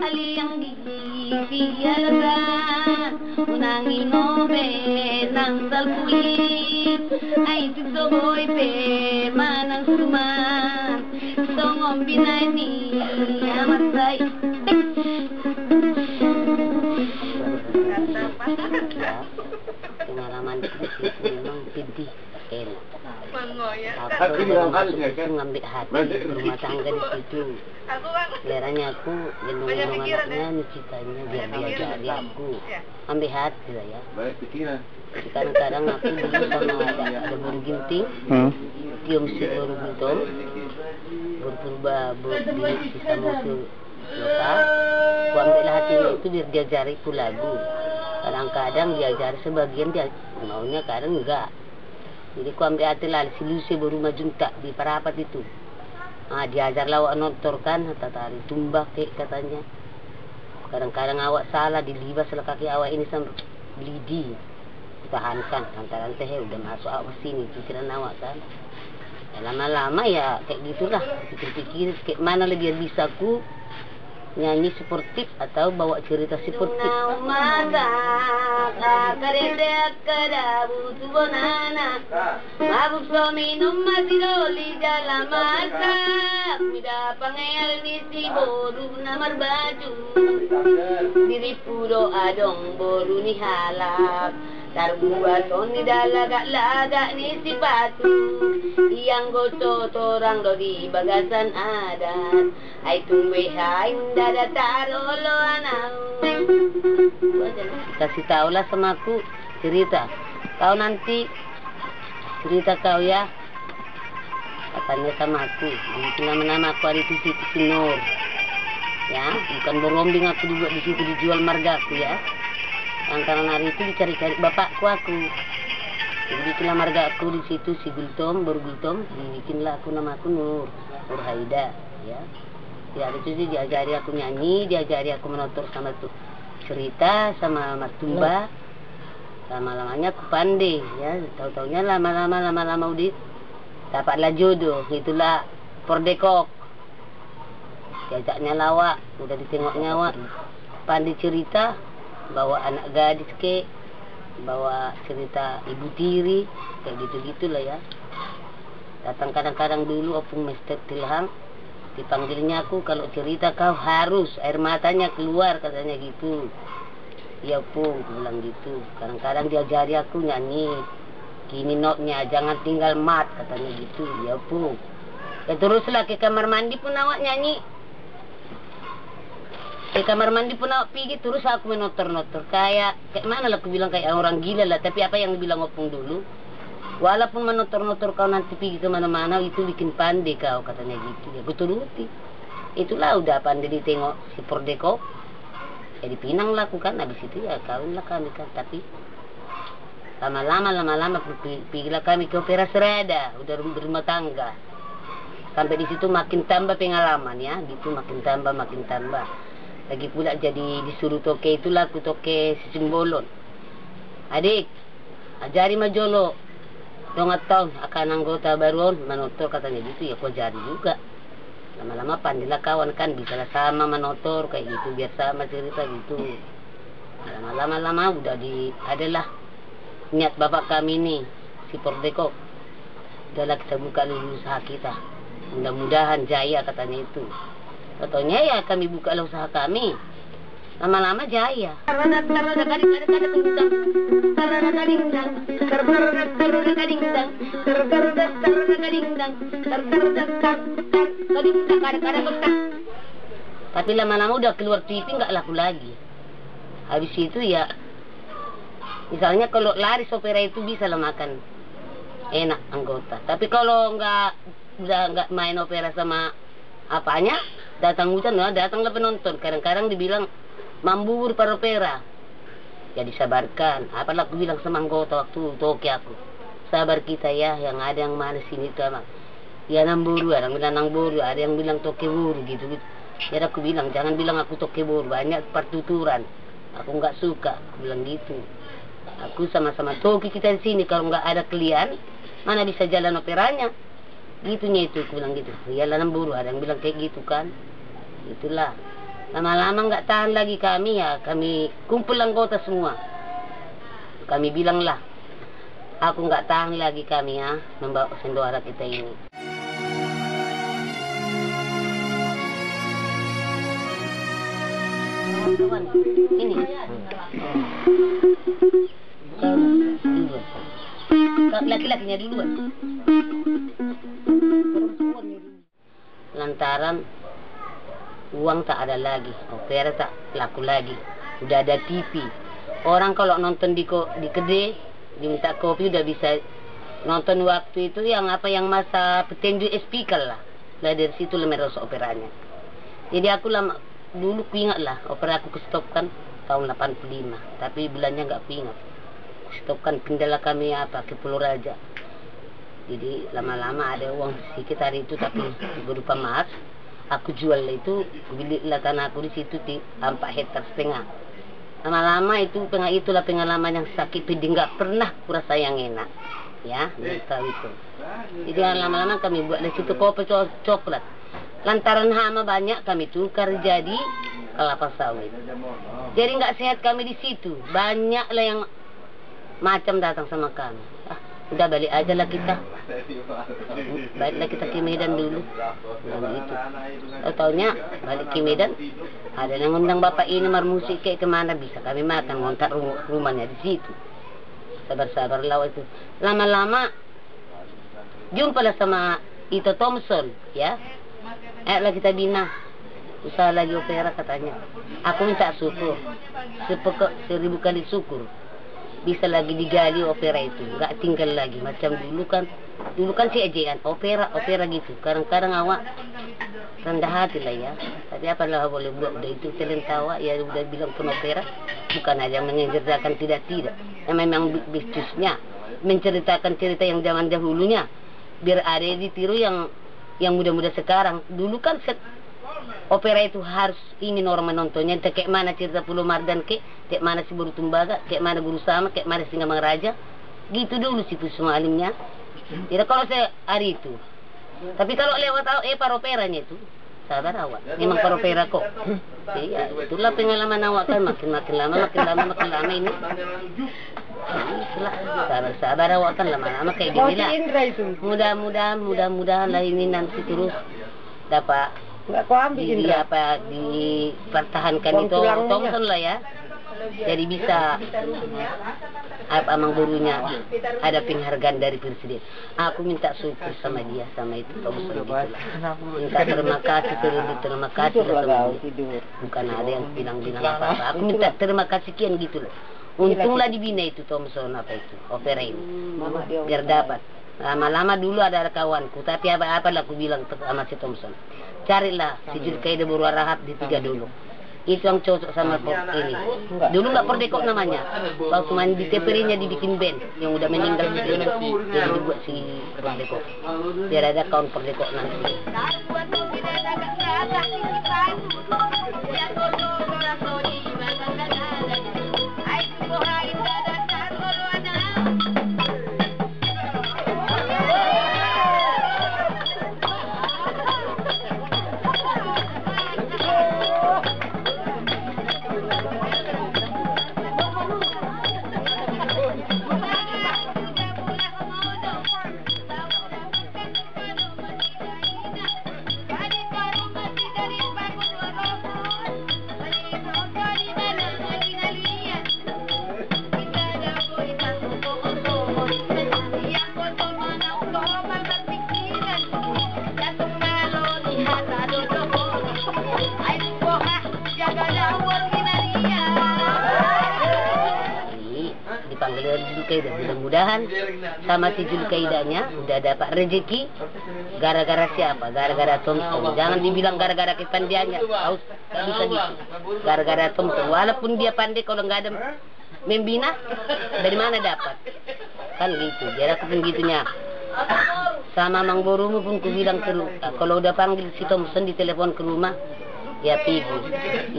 Aliyang gigiyalaga unangin obe ng salpuin ay titoboy pe manang suman songom binani amasay pengalaman di situ memang pedih enak. Aku ngambil hati rumah tangga di situ. Leranya aku gendong-gendong anaknya, nyucikannya biar dia jadi aku. Ambil hati lah ya. Kadang-kadang aku dulu sama ada burung ginting, tium si burung gintung, berpurba berdiri sisa musuh lokal. Aku ambil hatinya itu biar dia jari ku lagu. Kadang-kadang dia jari sebagian dia maunya, kadang enggak. Jadi ku ambil hati lah si Lucy baru majunta di parapat itu. Diajar lawak notor kan, tari tumbak katanya. Kadang-kadang awak salah dilibas lah kaki awak ini sampai belidi. Tahankan antara teh udah masuk awak sini pikiran awak kan. Lama-lama ya kayak gitulah. Pikir-pikir kayak mana lagi yang bisa ku nyanyi sportif atau bawa cerita sportif. Mabuk so minum masiroli dalam masa mida pangel ni si boru namar baju diri puro adong boru ni halap tarbuat ni dalagak-lagak ni si batu yang goto torang do di bagasan adat ay tumbe hai dada tarolo anau. Kasih tahu lah sama aku cerita kau nanti cerita kau ya katanya sama aku nama aku hari itu si Nur ya, bukan berombing aku juga di situ dijual marga aku ya. Lantaran hari itu dicari-cari bapakku aku. Jadi bikinlah marga aku di situ si Gultom, baru Gultom, dibikinlah aku nama aku Nur Haida ya. Di hari itu sih diajari aku nyanyi, diajari aku menotor sama tuh cerita sama martumba. Lama-lamanya aku pandai ya, tahu-taunya lama-lama udah dapatlah jodoh, itulah pordekok. Diajaknya lawak, udah ditengok nyawa, pandai cerita, bawa anak gadis bawa cerita ibu tiri, kayak gitu-gitulah ya. Datang kadang-kadang dulu opung Mester Tilhang, dipanggilnya aku kalau cerita kau harus air matanya keluar katanya gitu. Iya pun, bilang gitu. Kadang-kadang diajari aku nyanyi. Gini notnya, jangan tinggal mat katanya gitu. Iya pun. Ya teruslah ke kamar mandi pun awak nyanyi. Ke kamar mandi pun awak pergi terus aku menotor-notor. Kayak mana lah aku bilang kayak orang gila lah. Tapi apa yang dibilang opung dulu. Walaupun menotor-notor kau nanti pergi kemana-mana itu bikin pandai kau katanya gitu. Ya aku turuti. Itulah udah pandai ditengok si Pordeko. Ya dipinang lah aku kan, habis itu ya kawin lah kami kan. Tapi lama-lama pergilah kami ke Opera Serada, udah berumah tangga. Sampai di situ makin tambah pengalaman ya, gitu makin tambah. Lagi pula jadi disuruh toke itulah aku toke si Simbolon. Adik, ajari majolo. Dong tahun akan anggota baruan manotor katanya gitu ya, aku ajari juga. Lama-lama pandailah kawan kan, bisa sama menotor kayak gitu, biar sama cerita gitu. Lama-lama udah adalah niat bapak kami nih, si Pordeko. Udahlah kita buka dulu usaha kita. Mudah-mudahan jaya katanya itu. Contohnya ya kami buka usaha kami. Lama-lama jaya. Tapi lama-lama udah keluar TV nggak laku lagi. Habis itu ya, misalnya kalau laris opera itu bisa lah makan enak anggota. Tapi kalau udah nggak main opera sama apanya, datang hujan, datanglah penonton. Kadang-kadang dibilang mambur para opera. Ya disabarkan. Apalah aku bilang sama anggota waktu toke aku. Sabar kita ya, yang ada yang mana sini tuh amat. Ya namburu, ada yang bilang namburu, ada yang bilang toke buru gitu. Ya aku bilang jangan bilang aku toke buru, banyak pertuturan. Aku nggak suka, aku bilang gitu. Aku sama-sama toke kita di sini, kalau nggak ada kalian, mana bisa jalan operanya? Gitunya itu, aku bilang gitu. Ya namburu, ada yang bilang kayak gitu kan. Itulah. Lama-lama nggak tahan lagi kami ya, kami kumpul anggota semua. Kami bilang lah, aku nggak tahan lagi kami ya, membawa sendora kita ini. Ini. Laki-lakinya duluan. Lantaran uang tak ada lagi, opera tak laku lagi, udah ada TV. Orang kalau nonton di kedai, diminta kopi udah bisa nonton waktu itu yang masa petinju speaker lah. Lah dari situ meros operanya. Jadi aku lama dulu kuingat lah, opera aku stopkan tahun 85, tapi bulannya nggak kuingat. Stopkan pindahlah kami ke Pulau Raja. Jadi lama-lama ada uang sedikit hari itu, tapi berupa emas. Aku jual itu, belilah tanah aku di situ di 4 hektar setengah. Lama-lama itu itulah pengalaman yang sakit, tapi nggak pernah kurasa yang enak, ya, tahu itu. Jadi lama-lama kami buat di situ kopi coklat. Lantaran hama banyak kami tukar jadi kelapa sawit. Jadi nggak sehat kami di situ, banyaklah yang macam datang sama kami. Udah balik aja lah kita. Baiklah kita ke Medan dulu. Gitu. Taunya balik ke Medan, ada yang ngundang bapak ini marmusik kayak kemana bisa kami makan, ngontrak rumahnya di situ. Sabar-sabar lah itu. Lama-lama jumpalah sama Ito Thompson, ya. Ayolah kita bina. Usaha lagi opera katanya. Aku minta syukur. 1000 kali syukur. Bisa lagi digali opera itu, nggak tinggal lagi macam dulu kan si ejekan opera gitu. Kadang-kadang awak rendah hati lah ya, tapi apalah boleh buat, udah itu talent tawa ya, udah bilang pun opera bukan aja mengerjakan tidak yang memang bisnisnya menceritakan cerita yang zaman dahulunya biar ada ditiru yang muda-muda sekarang. Dulu kan opera itu harus ingin orang menontonnya, kayak mana cerita Pulau Mardan, kayak mana si Boru Tumbaga, kayak mana Guru Sama, kayak mana Singa Raja, gitu dulu sih semua alimnya. Tidak kalau saya hari itu. Tapi kalau lewat paroperanya itu, sabar awak, memang paropera kok. Iya, itulah pengalaman awak kan, makin lama ini. Sabar awak kan lama-lama kayak gini lah. Mudah-mudahan lah ini nanti terus dapat. Nggak kau ambil Indra. Dipertahankan itu Thompson lah ya. Jadi bisa amang gurunya ada penghargaan dari presiden. Aku minta syukur sama dia, sama itu Thompson gitu lah. Minta terima kasih lah sama dia. Bukan ada yang bilang apa-apa. Aku minta terima kasih sekian gitu loh. Untunglah dibina itu Thompson opera ini. Biar dapat. Lama-lama dulu ada kawanku, tapi apa lah aku bilang sama si Thompson. Carilah si Julkaida Baru Rahab di 3 dulu. Itu yang cocok sama ini. Dulu nggak Perdekok namanya. Waktu main di TPR-nya dibikin band yang udah meninggal jadi dibuat si Perdekok. Biar ada kawan Perdekok nanti. Dipanggil Julkaida, mudah-mudahan sama si Julkaidanya udah dapat rezeki. Gara-gara siapa? Gara-gara Thompson. Jangan dibilang gara-gara kepandiannya, harus bisa gitu. Gara-gara Thompson. Walaupun dia pandai, kalau nggak ada membina, dari mana dapat? Kan gitu. Jadi aku pun gitunya. Sama Mang Borumu pun ku bilang kalau udah panggil si Thompson di telepon ke rumah, ya pergi.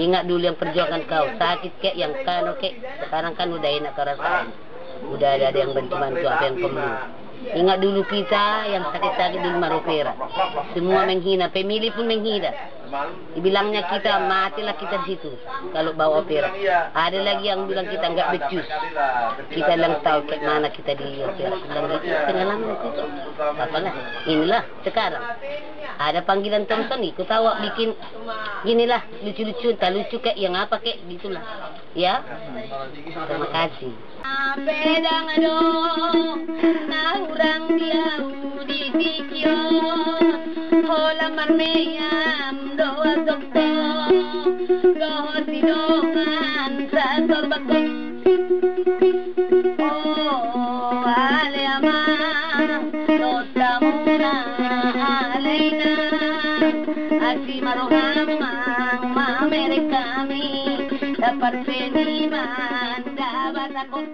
Ingat dulu yang perjuangan kau, sakit kek, yang kek. Sekarang kan udah enak kau rasain. Udah ada yang bantu-bantu apa yang perlu. Ingat dulu kita yang sakit-sakit di rumah opera. Semua menghina, pemilih pun menghina. Dibilangnya kita matilah kita di situ kalau bawa opera. Ada lagi yang bilang kita nggak becus. Kita bilang tahu kayak mana kita di opera. Bilang gitu pengalaman itu. Apalah, inilah sekarang. Ada panggilan Thompson nih, ketawa bikin inilah lucu-lucu, tak lucu kayak yang apa kayak gitulah. Ya, terima kasih. Pedang dong, naurang dia di tikio, hola marmeyam doa doktor, doa sidongan sator bakon. Oh, ale amar, notamuna alena, asi marohamang mamerekami, dapat seniman dapat akon.